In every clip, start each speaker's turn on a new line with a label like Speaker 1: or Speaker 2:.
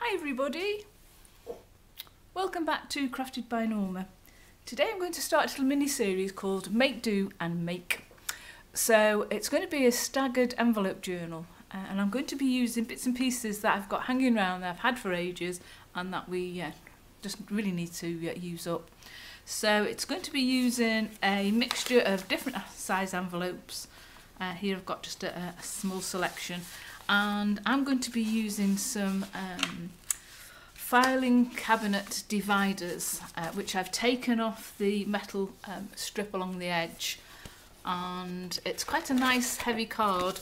Speaker 1: Hi everybody, welcome back to Crafted by Norma. Today I'm going to start a little mini-series called Make, Do and Make. So it's going to be a staggered envelope journal and I'm going to be using bits and pieces that I've got hanging around that I've had for ages and that we just really need to use up. So it's going to be using a mixture of different size envelopes. Here I've got just a small selection, and I'm going to be using some filing cabinet dividers which I've taken off the metal strip along the edge, and it's quite a nice heavy card.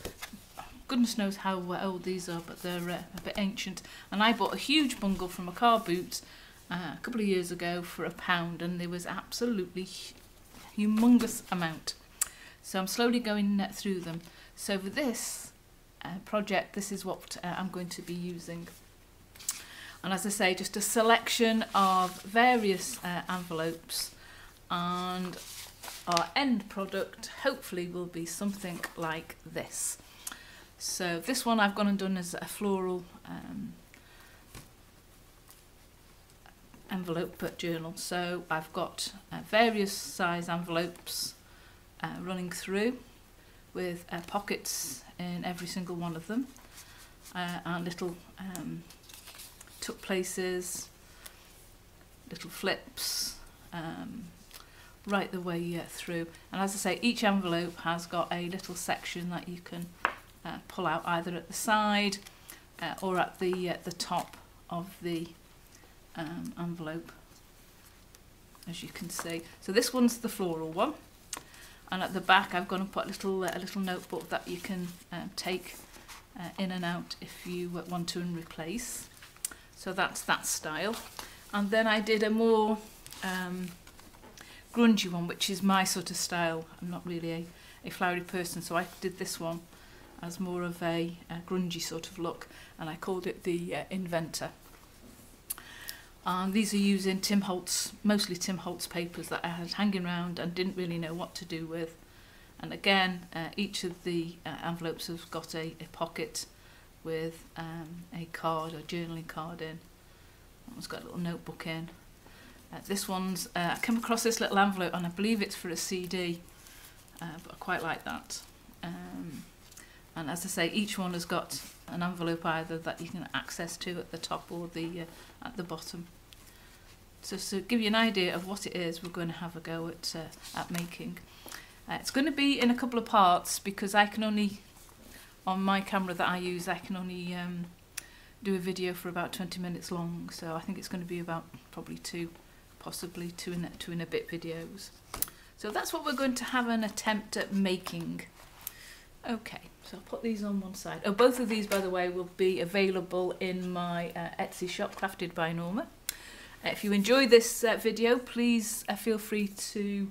Speaker 1: Goodness knows how old these are, but they're a bit ancient, and I bought a huge bundle from a car boot a couple of years ago for £1, and there was absolutely humongous amount. So I'm slowly going through them. So for this project, this is what I'm going to be using. And as I say, just a selection of various envelopes, and our end product hopefully will be something like this. So this one I've gone and done as a floral envelope journal. So I've got various size envelopes running through with pockets in every single one of them, and little tuck places, little flips, right the way through. And as I say, each envelope has got a little section that you can pull out either at the side or at the top of the envelope, as you can see. So this one's the floral one, and at the back I've gone and put a little notebook that you can take in and out if you want to and replace. So that's that style. And then I did a more grungy one, which is my sort of style. I'm not really a flowery person, so I did this one as more of a grungy sort of look, and I called it the Inventor. And these are using Tim Holtz, mostly Tim Holtz papers that I had hanging around and didn't really know what to do with. And again, each of the envelopes has got a pocket with a card, a journaling card in. That one's got a little notebook in. This one's, I came across this little envelope and I believe it's for a CD, but I quite like that. And as I say, each one has got an envelope either that you can access to at the top or at the bottom. So to give you an idea of what it is, we're going to have a go at making. It's going to be in a couple of parts because I can only, on my camera that I use, I can only do a video for about 20 minutes long. So I think it's going to be about probably possibly two and a bit videos. So that's what we're going to have an attempt at making. Okay, so I'll put these on one side. Oh, both of these, by the way, will be available in my Etsy shop, Crafted by Norma. If you enjoy this video, please feel free to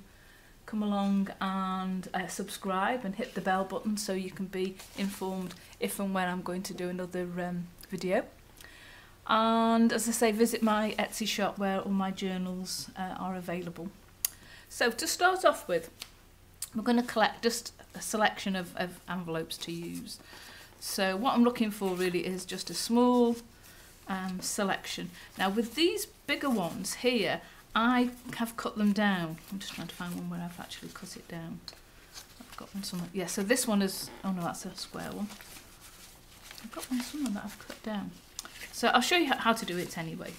Speaker 1: come along and subscribe and hit the bell button so you can be informed if and when I'm going to do another video. And as I say, visit my Etsy shop where all my journals are available. So to start off with, we're going to collect just a selection of envelopes to use. So what I'm looking for really is just a small selection. Now with these bigger ones here, I have cut them down. I'm just trying to find one where I've actually cut it down. I've got one somewhere. Yeah, so this one is, oh no, that's a square one. I've got one somewhere that I've cut down. So I'll show you how to do it anyway.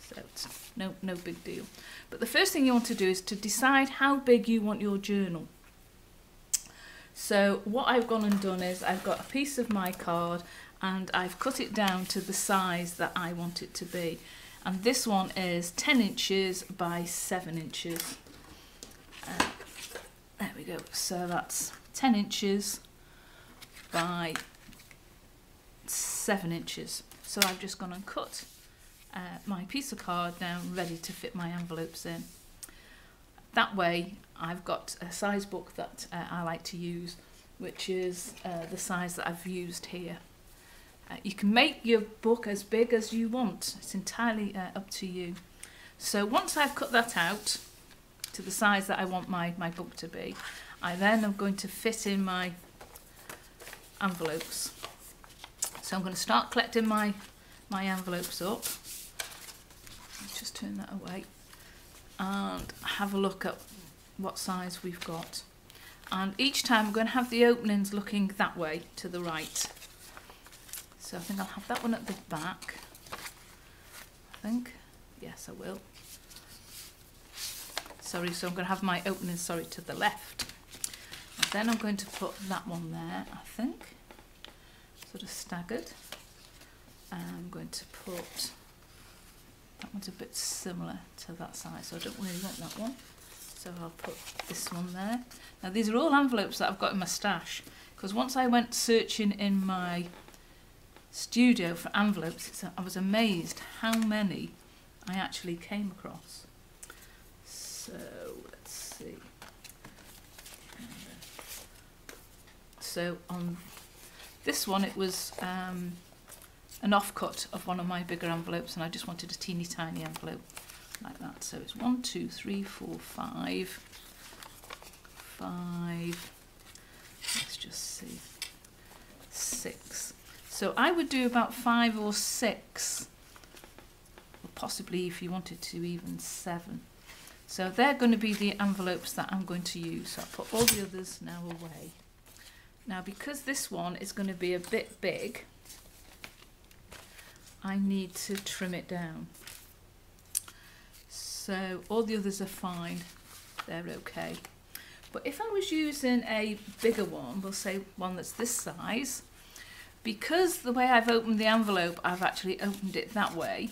Speaker 1: So it's no big deal. But the first thing you want to do is to decide how big you want your journal. So what I've gone and done is I've got a piece of my card and I've cut it down to the size that I want it to be. And this one is 10 inches by 7 inches. There we go. So that's 10 inches by 7 inches. So I've just gone and cut my piece of card down, ready to fit my envelopes in. That way I've got a size book that I like to use, which is the size that I've used here. You can make your book as big as you want. It's entirely up to you. So once I've cut that out to the size that I want my book to be, I then am going to fit in my envelopes. So I'm going to start collecting my my envelopes up. Let's just turn that away and have a look at what size we've got. And each time I'm going to have the openings looking that way, to the right. So I think I'll have that one at the back. I think. Yes, I will. Sorry, so I'm going to have my opening, sorry, to the left. And then I'm going to put that one there, I think. Sort of staggered. And I'm going to put, that one's a bit similar to that size, so I don't really want that one. So I'll put this one there. Now these are all envelopes that I've got in my stash, because once I went searching in my studio for envelopes, I was amazed how many I actually came across. So let's see. So on this one it was an offcut of one of my bigger envelopes, and I just wanted a teeny tiny envelope like that. So it's 1, 2, 3, 4, 5. Let's just see. 6. So I would do about 5 or 6, or possibly if you wanted to even 7. So they're going to be the envelopes that I'm going to use. So I'll put all the others now away. Now because this one is going to be a bit big, I need to trim it down. So all the others are fine, they're okay. But if I was using a bigger one, we'll say one that's this size, because the way I've opened the envelope, I've actually opened it that way.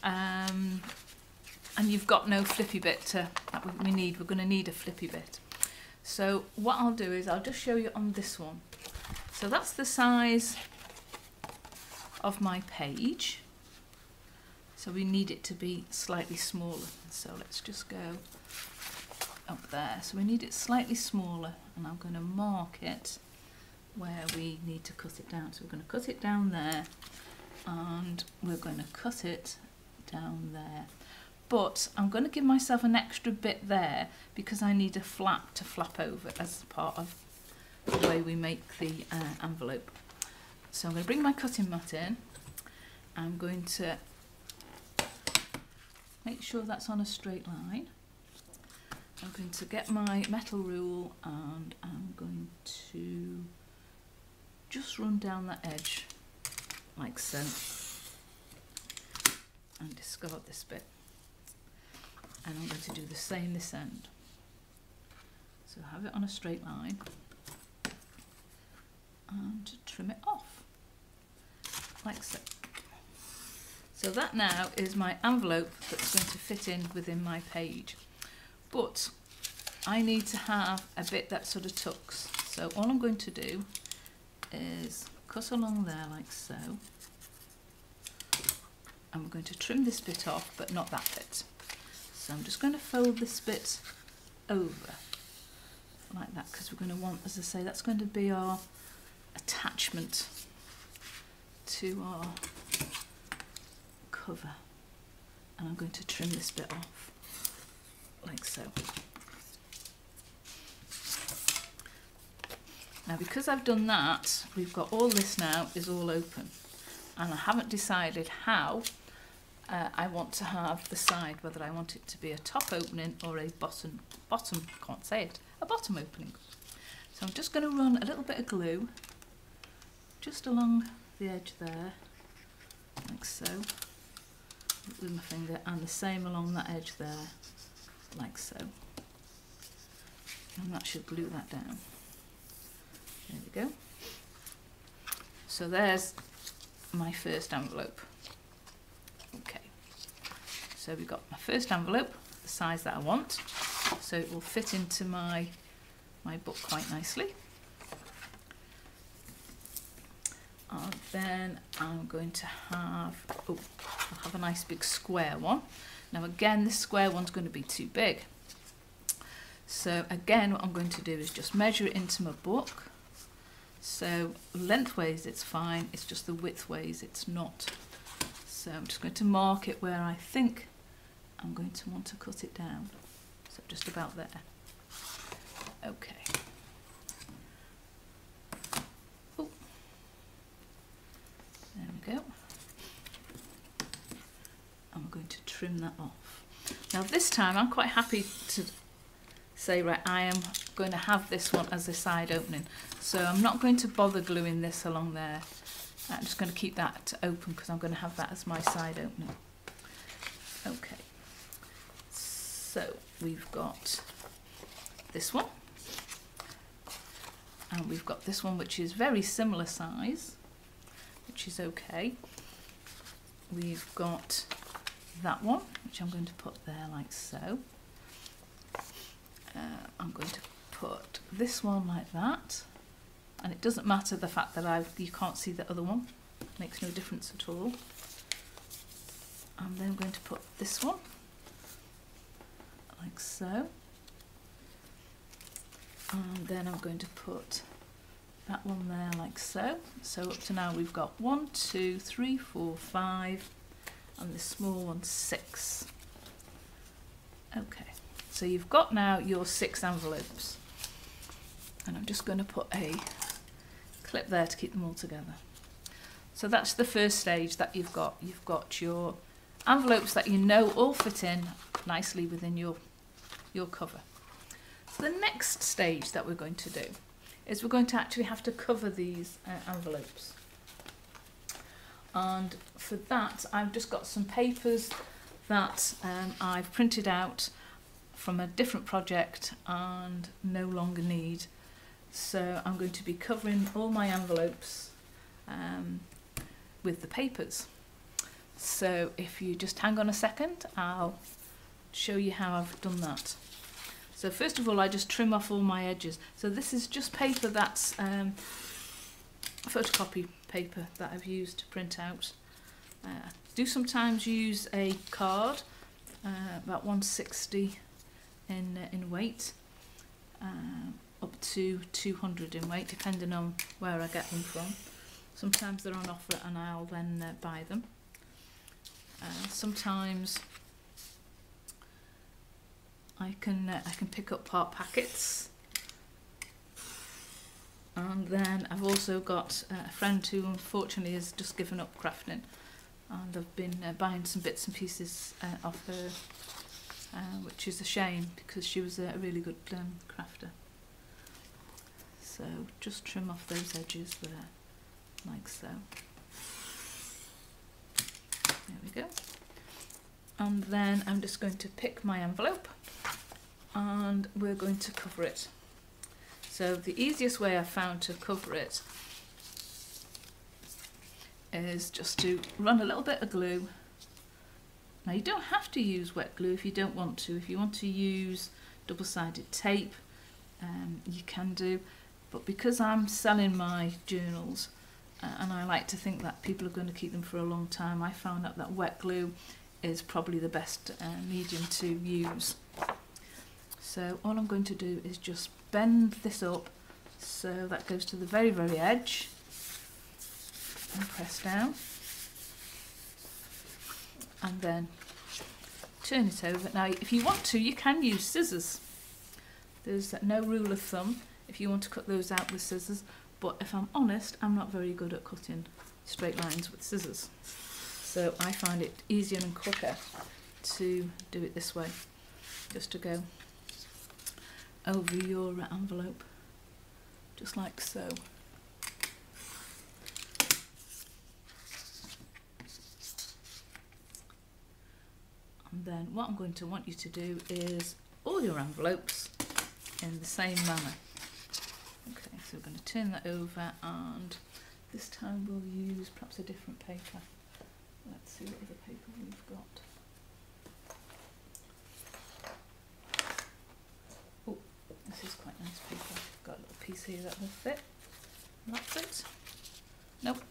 Speaker 1: And you've got no flippy bit that we need. We're going to need a flippy bit. So what I'll do is I'll just show you on this one. So that's the size of my page. So we need it to be slightly smaller. So let's just go up there. So we need it slightly smaller, and I'm going to mark it where we need to cut it down. So we're going to cut it down there, and we're going to cut it down there. But I'm going to give myself an extra bit there because I need a flap to flap over as part of the way we make the envelope. So I'm going to bring my cutting mat in. I'm going to make sure that's on a straight line. I'm going to get my metal rule, and I'm going to just run down that edge like so, and discard this bit. And I'm going to do the same this end. So have it on a straight line and trim it off like so. So that now is my envelope that's going to fit in within my page. But I need to have a bit that sort of tucks. So all I'm going to do is cut along there like so. And we're going to trim this bit off, but not that bit. So I'm just going to fold this bit over like that, because we're going to want, as I say, that's going to be our attachment to our cover. And I'm going to trim this bit off like so. Now because I've done that, we've got all this now is all open, and I haven't decided how I want to have the side, whether I want it to be a top opening or a bottom, can't say it, a bottom opening. So I'm just going to run a little bit of glue just along the edge there, like so, with my finger, and the same along that edge there, like so. And that should glue that down. There we go. So there's my first envelope. Okay, so we've got my first envelope, the size that I want, so it will fit into my book quite nicely. And then I'm going to have, I'll have a nice big square one. Now again, this square one's going to be too big. So again, what I'm going to do is just measure it into my book. So lengthways it's fine, it's just the widthways it's not. So I'm just going to mark it where I think I'm going to want to cut it down. So just about there. Okay. Oh. There we go. trim that off. Now this time I'm quite happy to say, right, I am going to have this one as a side opening. So I'm not going to bother gluing this along there. I'm just going to keep that open because I'm going to have that as my side opening. Okay, so we've got this one. And we've got this one, which is very similar size, which is okay. We've got that one, which I'm going to put there like so. I'm going to put this one like that. And it doesn't matter the fact that you can't see the other one. It makes no difference at all. I'm then going to put this one like so. And then I'm going to put that one there like so. So up to now we've got 1, 2, 3, 4, 5, and this small one 6. Okay, so you've got now your 6 envelopes. And I'm just going to put a clip there to keep them all together. So that's the first stage that you've got. You've got your envelopes that you know all fit in nicely within your cover. So the next stage that we're going to do is we're going to actually have to cover these envelopes. And for that I've just got some papers that I've printed out from a different project and no longer need. So I'm going to be covering all my envelopes with the papers. So if you just hang on a second, I'll show you how I've done that. So first of all, I just trim off all my edges. So this is just paper that's photocopy paper that I've used to print out. I do sometimes use a card, about 160 in weight, up to 200 in weight, depending on where I get them from. Sometimes they're on offer and I'll then buy them. Sometimes I can pick up part packets, and then I've also got a friend who unfortunately has just given up crafting, and I've been buying some bits and pieces off her, which is a shame because she was a really good crafter. So just trim off those edges there, like so. There we go. And then I'm just going to pick my envelope and we're going to cover it. So the easiest way I've found to cover it is just to run a little bit of glue. Now you don't have to use wet glue if you don't want to. If you want to use double-sided tape, you can do. But because I'm selling my journals and I like to think that people are going to keep them for a long time, I found out that wet glue is probably the best medium to use. So all I'm going to do is just bend this up so that goes to the very, very edge and press down, and then turn it over. Now if you want to, you can use scissors. There's no rule of thumb if you want to cut those out with scissors, but if I'm honest, I'm not very good at cutting straight lines with scissors. So I find it easier and quicker to do it this way, just to go over your envelope, just like so. And then what I'm going to want you to do is all your envelopes in the same manner. Okay, so we're going to turn that over, and this time we'll use perhaps a different paper. Let's see what other paper we've got. Oh, this is quite nice paper. I've got a little piece here that will fit. That fit? Nope.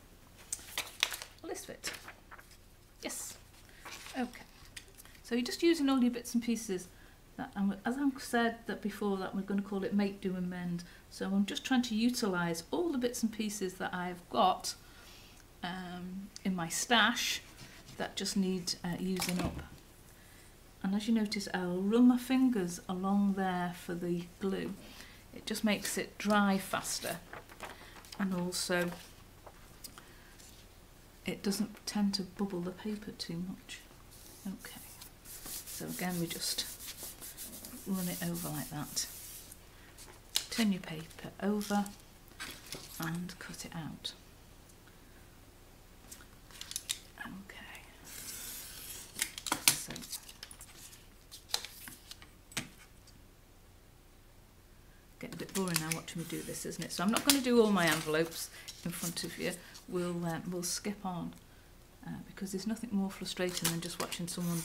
Speaker 1: Will this fit? Yes. Okay. So you're just using all your bits and pieces. That, as I've said that before, that we're going to call it make, do and mend. So I'm just trying to utilise all the bits and pieces that I've got in my stash that just need using up. And as you notice, I'll run my fingers along there for the glue. It just makes it dry faster, and also it doesn't tend to bubble the paper too much. Okay. So again, we just run it over like that. Turn your paper over and cut it out. Okay. So getting a bit boring now watching me do this, isn't it? So I'm not going to do all my envelopes in front of you. We'll skip on because there's nothing more frustrating than just watching someone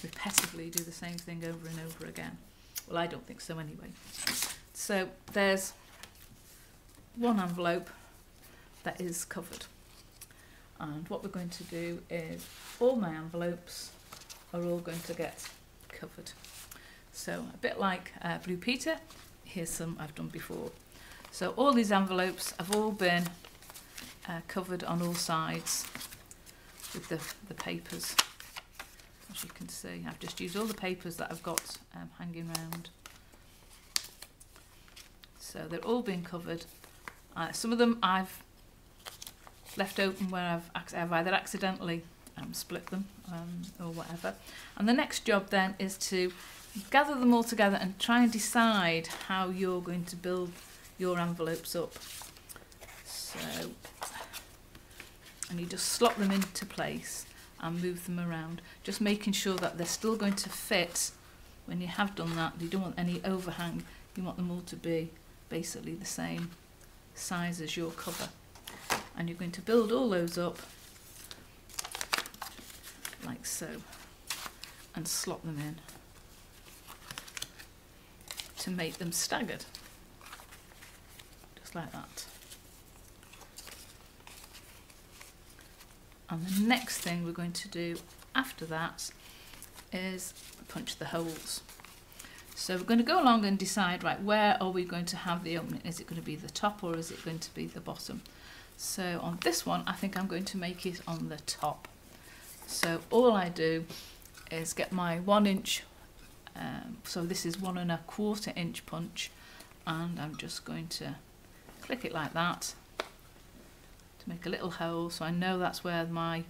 Speaker 1: repetitively do the same thing over and over again. Well, I don't think so anyway. So there's one envelope that is covered, and what we're going to do is all my envelopes are all going to get covered. So a bit like Blue Peter, here's some I've done before. So all these envelopes have all been covered on all sides with the papers. As you can see, I've just used all the papers that I've got hanging around. So they're all being covered. Some of them I've left open where I've either accidentally split them or whatever. And the next job then is to gather them all together and try and decide how you're going to build your envelopes up. So, and you just slot them into place and move them around, just making sure that they're still going to fit when you have done that. You don't want any overhang, you want them all to be basically the same size as your cover. And you're going to build all those up like so and slot them in to make them staggered, just like that. And the next thing we're going to do after that is punch the holes. So we're going to go along and decide, right, where are we going to have the opening? Is it going to be the top or is it going to be the bottom? So on this one, I think I'm going to make it on the top. So all I do is get my 1 inch, so this is 1 1/4 inch punch, and I'm just going to click it like that to make a little hole, so I know that's where my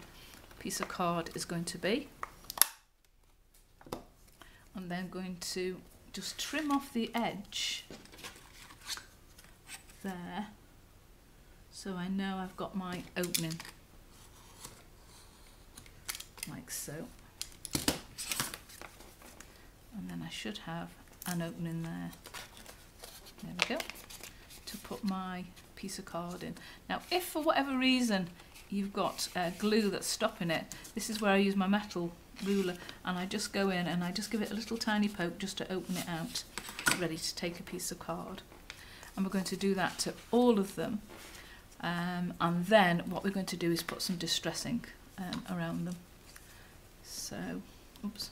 Speaker 1: piece of card is going to be. And then going to just trim off the edge there, so I know I've got my opening, like so. And then I should have an opening there. There we go, to put my piece of card in. Now, if for whatever reason you've got glue that's stopping it, this is where I use my metal ruler, and I just go in and I just give it a little tiny poke just to open it out, ready to take a piece of card. And we're going to do that to all of them, and then what we're going to do is put some distress ink around them. So, oops,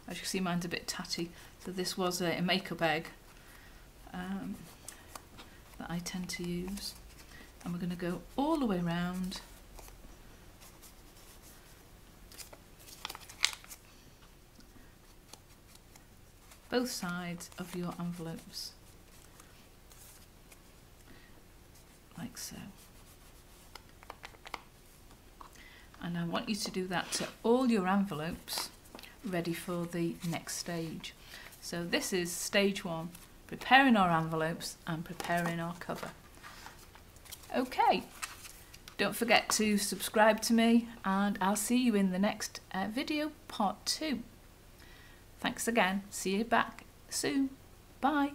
Speaker 1: as you can see, mine's a bit tatty, so this was a makeup egg that I tend to use, and we're going to go all the way around. Both sides of your envelopes, like so. And I want you to do that to all your envelopes, ready for the next stage. So this is stage 1, preparing our envelopes and preparing our cover. Okay, don't forget to subscribe to me, and I'll see you in the next video, part 2. Thanks again. See you back soon. Bye.